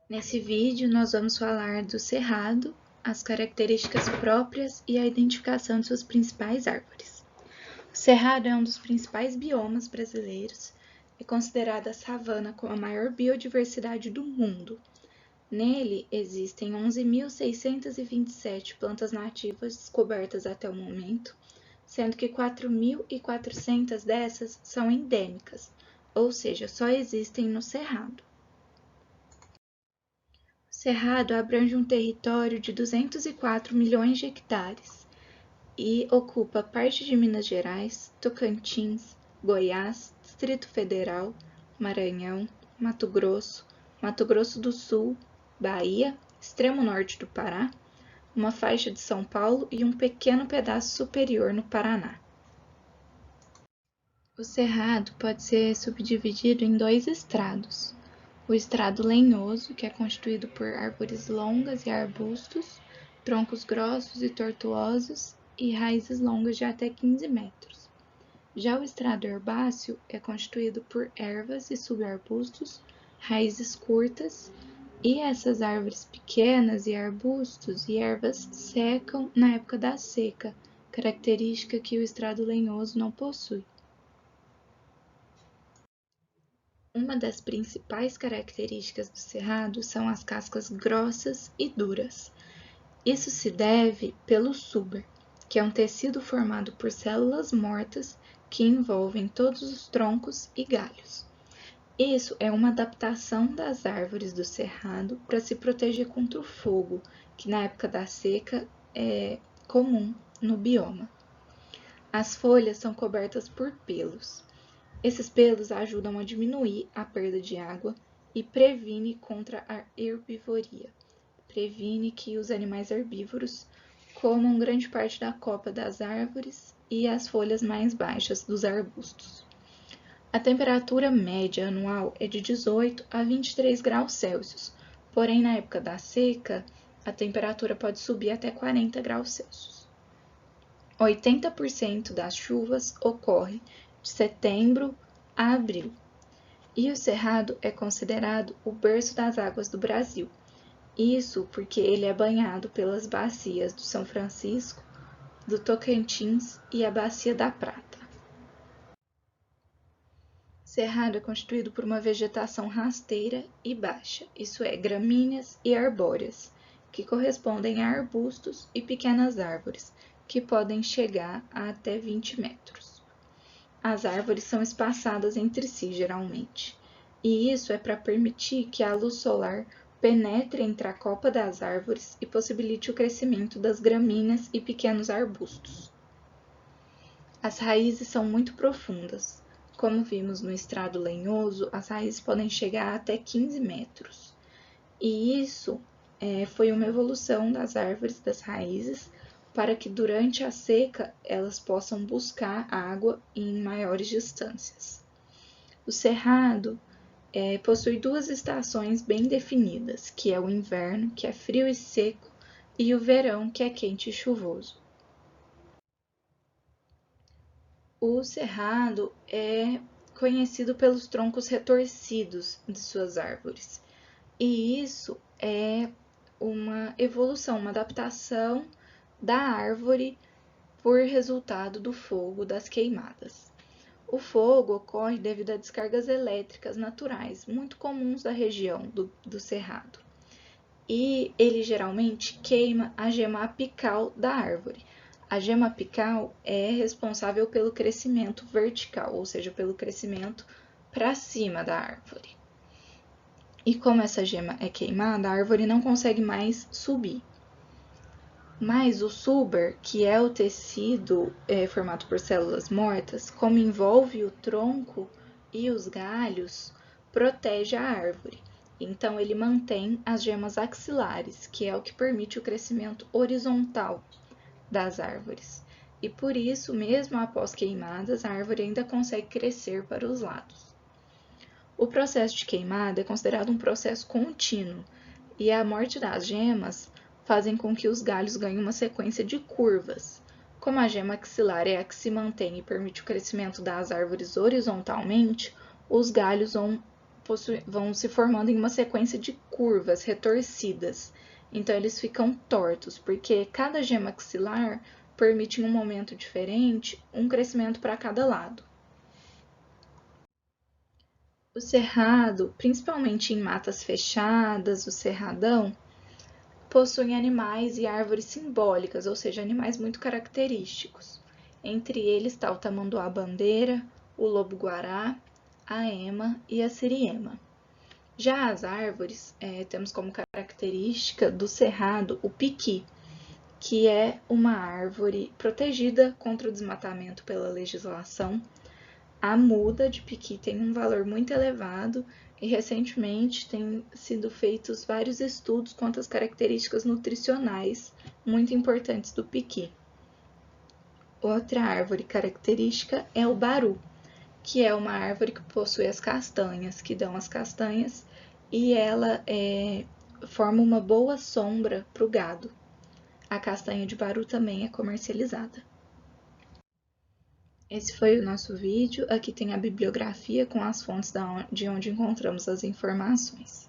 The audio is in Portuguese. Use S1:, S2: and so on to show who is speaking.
S1: Nesse vídeo, nós vamos falar do cerrado, as características próprias e a identificação de suas principais árvores. O cerrado é um dos principais biomas brasileiros, é considerada a savana com a maior biodiversidade do mundo. Nele existem 11.627 plantas nativas descobertas até o momento, sendo que 4.400 dessas são endêmicas, ou seja, só existem no cerrado. O cerrado abrange um território de 204 milhões de hectares e ocupa parte de Minas Gerais, Tocantins, Goiás, Distrito Federal, Maranhão, Mato Grosso do Sul, Bahia, extremo norte do Pará, uma faixa de São Paulo e um pequeno pedaço superior no Paraná. O cerrado pode ser subdividido em dois estrados. O estrado lenhoso, que é constituído por árvores longas e arbustos, troncos grossos e tortuosos e raízes longas de até 15 metros. Já o estrado herbáceo é constituído por ervas e subarbustos, raízes curtas, e essas árvores pequenas e arbustos e ervas secam na época da seca, característica que o estrado lenhoso não possui. Uma das principais características do cerrado são as cascas grossas e duras. Isso se deve pelo suber, que é um tecido formado por células mortas que envolvem todos os troncos e galhos. Isso é uma adaptação das árvores do cerrado para se proteger contra o fogo, que na época da seca é comum no bioma. As folhas são cobertas por pelos. Esses pelos ajudam a diminuir a perda de água e previne contra a herbivoria. Previne que os animais herbívoros comam grande parte da copa das árvores e as folhas mais baixas dos arbustos. A temperatura média anual é de 18 a 23 graus Celsius, porém na época da seca, a temperatura pode subir até 40 graus Celsius. 80% das chuvas ocorre de setembro a abril, e o cerrado é considerado o berço das águas do Brasil. Isso porque ele é banhado pelas bacias do São Francisco, do Tocantins e a Bacia da Prata. Cerrado é constituído por uma vegetação rasteira e baixa, isso é, gramíneas e arbóreas, que correspondem a arbustos e pequenas árvores, que podem chegar a até 20 metros. As árvores são espaçadas entre si, geralmente, e isso é para permitir que a luz solar penetre entre a copa das árvores e possibilite o crescimento das gramíneas e pequenos arbustos. As raízes são muito profundas. Como vimos no estrado lenhoso, as raízes podem chegar até 15 metros. E isso foi uma evolução das árvores, das raízes, para que durante a seca elas possam buscar água em maiores distâncias. O cerrado possui duas estações bem definidas, que é o inverno, que é frio e seco, e o verão, que é quente e chuvoso. O cerrado é conhecido pelos troncos retorcidos de suas árvores, e isso é uma evolução, uma adaptação da árvore por resultado do fogo das queimadas. O fogo ocorre devido a descargas elétricas naturais, muito comuns da região do cerrado, e ele geralmente queima a gema apical da árvore. A gema apical é responsável pelo crescimento vertical, ou seja, pelo crescimento para cima da árvore. E como essa gema é queimada, a árvore não consegue mais subir. Mas o suber, que é o tecido formado por células mortas, como envolve o tronco e os galhos, protege a árvore. Então, ele mantém as gemas axilares, que é o que permite o crescimento horizontal das árvores. E por isso, mesmo após queimadas, a árvore ainda consegue crescer para os lados. O processo de queimada é considerado um processo contínuo, e a morte das gemas fazem com que os galhos ganhem uma sequência de curvas. Como a gema axilar é a que se mantém e permite o crescimento das árvores horizontalmente, os galhos vão vão se formando em uma sequência de curvas retorcidas. Então, eles ficam tortos, porque cada gema axilar permite, em um momento diferente, um crescimento para cada lado. O cerrado, principalmente em matas fechadas, o cerradão, possui animais e árvores simbólicas, ou seja, animais muito característicos. Entre eles está o tamanduá-bandeira, o lobo-guará, a ema e a siriema. Já as árvores, temos como característica do cerrado o piqui, que é uma árvore protegida contra o desmatamento pela legislação. A muda de piqui tem um valor muito elevado e recentemente têm sido feitos vários estudos quanto às características nutricionais muito importantes do piqui. Outra árvore característica é o baru, que é uma árvore que possui as castanhas, que dão as castanhas, e ela forma uma boa sombra para o gado. A castanha de baru também é comercializada. Esse foi o nosso vídeo. Aqui tem a bibliografia com as fontes de onde encontramos as informações.